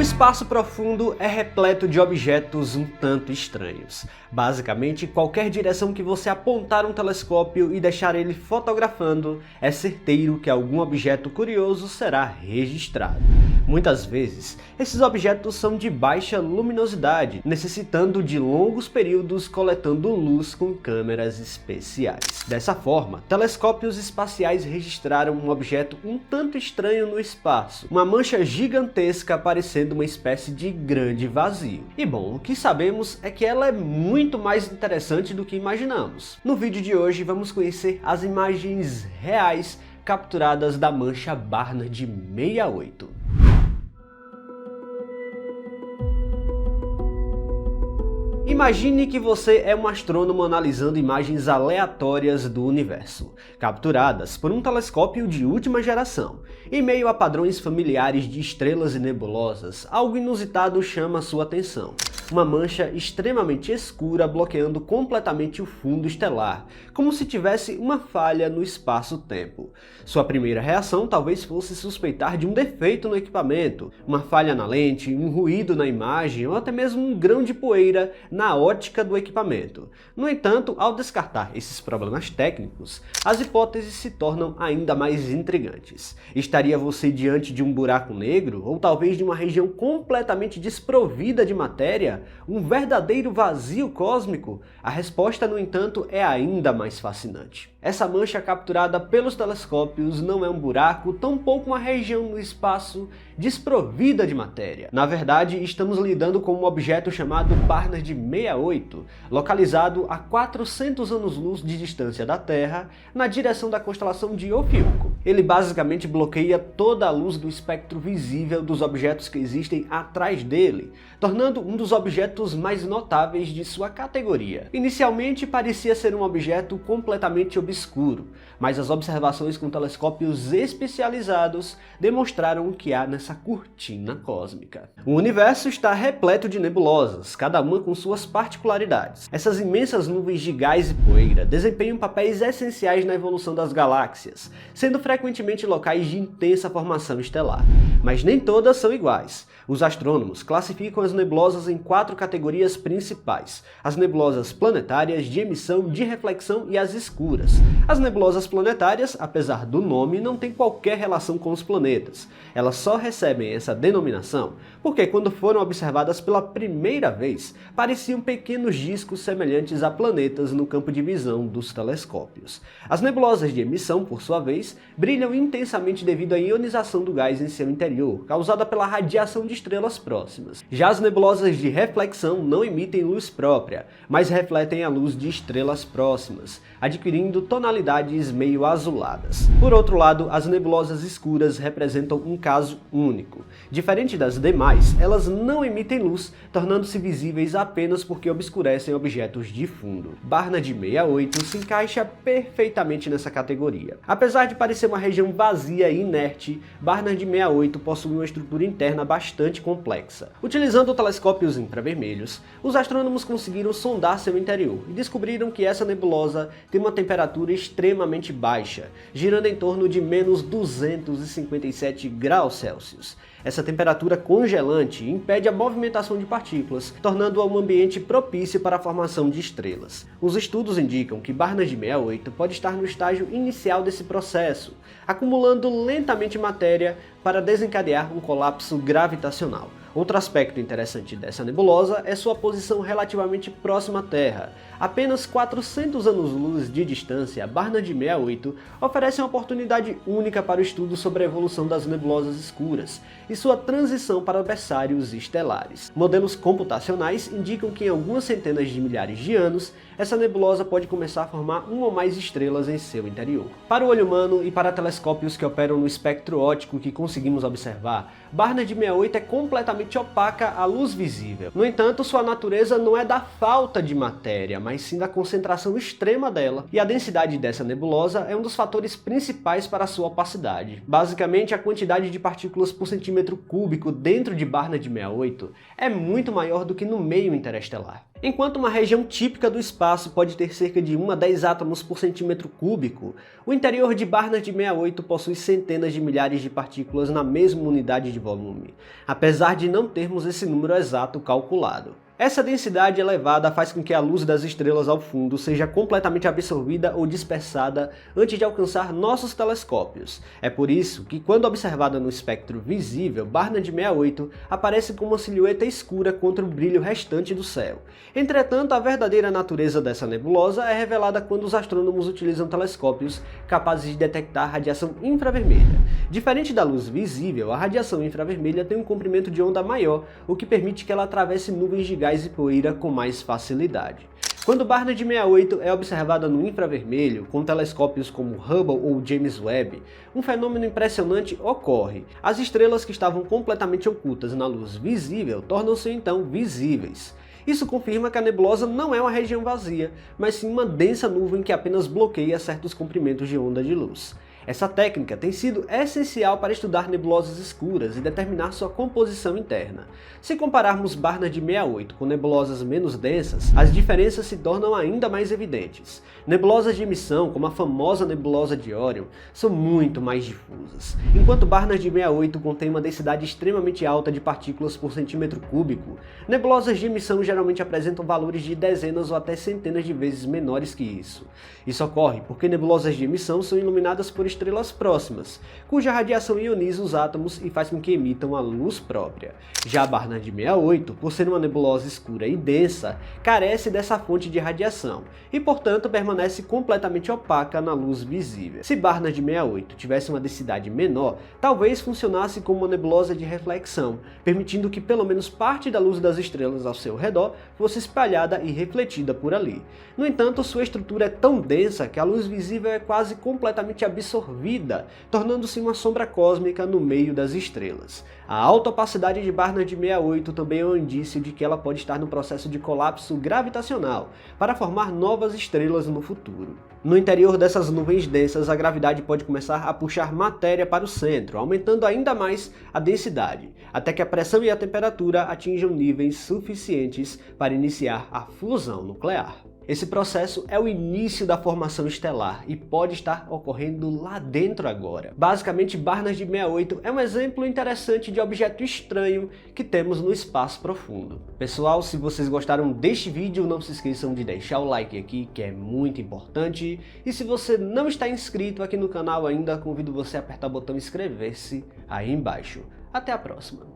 espaço profundo é repleto de objetos um tanto estranhos. Basicamente, qualquer direção que você apontar um telescópio e deixar ele fotografando, é certeiro que algum objeto curioso será registrado. Muitas vezes, esses objetos são de baixa luminosidade, necessitando de longos períodos coletando luz com câmeras especiais. Dessa forma, telescópios espaciais registraram um objeto um tanto estranho no espaço, uma mancha gigantesca parecendo uma espécie de grande vazio. E bom, o que sabemos é que ela é muito mais interessante do que imaginamos. No vídeo de hoje vamos conhecer as imagens reais capturadas da mancha Barnard 68. Imagine que você é um astrônomo analisando imagens aleatórias do universo, capturadas por um telescópio de última geração. Em meio a padrões familiares de estrelas e nebulosas, algo inusitado chama sua atenção. Uma mancha extremamente escura bloqueando completamente o fundo estelar, como se tivesse uma falha no espaço-tempo. Sua primeira reação talvez fosse suspeitar de um defeito no equipamento, uma falha na lente, um ruído na imagem ou até mesmo um grão de poeira na ótica do equipamento. No entanto, ao descartar esses problemas técnicos, as hipóteses se tornam ainda mais intrigantes. Estaria você diante de um buraco negro ou talvez de uma região completamente desprovida de matéria? Um verdadeiro vazio cósmico? A resposta, no entanto, é ainda mais fascinante. Essa mancha capturada pelos telescópios não é um buraco, tampouco uma região no espaço desprovida de matéria. Na verdade, estamos lidando com um objeto chamado Barnard 68, localizado a 400 anos-luz de distância da Terra, na direção da constelação de Ofiuco. Ele basicamente bloqueia toda a luz do espectro visível dos objetos que existem atrás dele, tornando um dos objetos mais notáveis de sua categoria. Inicialmente parecia ser um objeto completamente obscuro, mas as observações com telescópios especializados demonstraram o que há nessa cortina cósmica. O universo está repleto de nebulosas, cada uma com suas particularidades. Essas imensas nuvens de gás e poeira desempenham papéis essenciais na evolução das galáxias, sendo frequentemente locais de intensa formação estelar. Mas nem todas são iguais. Os astrônomos classificam as nebulosas em 4 categorias principais: as nebulosas planetárias, de emissão, de reflexão e as escuras. As nebulosas planetárias, apesar do nome, não têm qualquer relação com os planetas. Elas só recebem essa denominação porque, quando foram observadas pela primeira vez, pareciam pequenos discos semelhantes a planetas no campo de visão dos telescópios. As nebulosas de emissão, por sua vez, brilham intensamente devido à ionização do gás em seu interior, causada pela radiação de estrelas próximas. Já as nebulosas de reflexão não emitem luz própria, mas refletem a luz de estrelas próximas, adquirindo tonalidades meio azuladas. Por outro lado, as nebulosas escuras representam um caso único. Diferente das demais, elas não emitem luz, tornando-se visíveis apenas porque obscurecem objetos de fundo. Barnard 68 se encaixa perfeitamente nessa categoria. Apesar de parecer uma região vazia e inerte, Barnard 68 possui uma estrutura interna bastante complexa. Utilizando telescópios infravermelhos, os astrônomos conseguiram sondar seu interior e descobriram que essa nebulosa tem uma temperatura extremamente baixa, girando em torno de menos 257 graus Celsius. Essa temperatura congelante impede a movimentação de partículas, tornando-a um ambiente propício para a formação de estrelas. Os estudos indicam que Barnard 68 pode estar no estágio inicial desse processo, acumulando lentamente matéria para desencadear um colapso gravitacional. Outro aspecto interessante dessa nebulosa é sua posição relativamente próxima à Terra. Apenas 400 anos-luz de distância, Barnard 68 oferece uma oportunidade única para o estudo sobre a evolução das nebulosas escuras e sua transição para berçários estelares. Modelos computacionais indicam que em algumas centenas de milhares de anos, essa nebulosa pode começar a formar uma ou mais estrelas em seu interior. Para o olho humano e para telescópios que operam no espectro óptico que conseguimos observar, Barnard 68 é completamente opaca à luz visível. No entanto, sua natureza não é da falta de matéria, mas sim da concentração extrema dela, e a densidade dessa nebulosa é um dos fatores principais para a sua opacidade. Basicamente, a quantidade de partículas por centímetro cúbico dentro de Barnard 68 é muito maior do que no meio interestelar. Enquanto uma região típica do espaço pode ter cerca de 1 a 10 átomos por centímetro cúbico, o interior de Barnard 68 possui centenas de milhares de partículas na mesma unidade de volume, apesar de não termos esse número exato calculado. Essa densidade elevada faz com que a luz das estrelas ao fundo seja completamente absorvida ou dispersada antes de alcançar nossos telescópios. É por isso que, quando observada no espectro visível, Barnard 68 aparece como uma silhueta escura contra o brilho restante do céu. Entretanto, a verdadeira natureza dessa nebulosa é revelada quando os astrônomos utilizam telescópios capazes de detectar radiação infravermelha. Diferente da luz visível, a radiação infravermelha tem um comprimento de onda maior, o que permite que ela atravesse nuvens de gás e poeira com mais facilidade. Quando Barnard 68 é observada no infravermelho, com telescópios como Hubble ou James Webb, um fenômeno impressionante ocorre. As estrelas que estavam completamente ocultas na luz visível tornam-se então visíveis. Isso confirma que a nebulosa não é uma região vazia, mas sim uma densa nuvem que apenas bloqueia certos comprimentos de onda de luz. Essa técnica tem sido essencial para estudar nebulosas escuras e determinar sua composição interna. Se compararmos Barnard 68 com nebulosas menos densas, as diferenças se tornam ainda mais evidentes. Nebulosas de emissão, como a famosa nebulosa de Orion, são muito mais difusas. Enquanto Barnard 68 contém uma densidade extremamente alta de partículas por centímetro cúbico, nebulosas de emissão geralmente apresentam valores de dezenas ou até centenas de vezes menores que isso. Isso ocorre porque nebulosas de emissão são iluminadas por estrelas próximas, cuja radiação ioniza os átomos e faz com que emitam a luz própria. Já Barnard 68, por ser uma nebulosa escura e densa, carece dessa fonte de radiação e, portanto, permanece completamente opaca na luz visível. Se Barnard 68 tivesse uma densidade menor, talvez funcionasse como uma nebulosa de reflexão, permitindo que pelo menos parte da luz das estrelas ao seu redor fosse espalhada e refletida por ali. No entanto, sua estrutura é tão densa que a luz visível é quase completamente absorvida, tornando-se uma sombra cósmica no meio das estrelas. A alta opacidade de Barnard 68 também é um indício de que ela pode estar no processo de colapso gravitacional, para formar novas estrelas no futuro. No interior dessas nuvens densas, a gravidade pode começar a puxar matéria para o centro, aumentando ainda mais a densidade, até que a pressão e a temperatura atinjam níveis suficientes para iniciar a fusão nuclear. Esse processo é o início da formação estelar e pode estar ocorrendo lá dentro agora. Basicamente, Barnard 68 é um exemplo interessante de objeto estranho que temos no espaço profundo. Pessoal, se vocês gostaram deste vídeo, não se esqueçam de deixar o like aqui, que é muito importante. E se você não está inscrito aqui no canal ainda, convido você a apertar o botão inscrever-se aí embaixo. Até a próxima!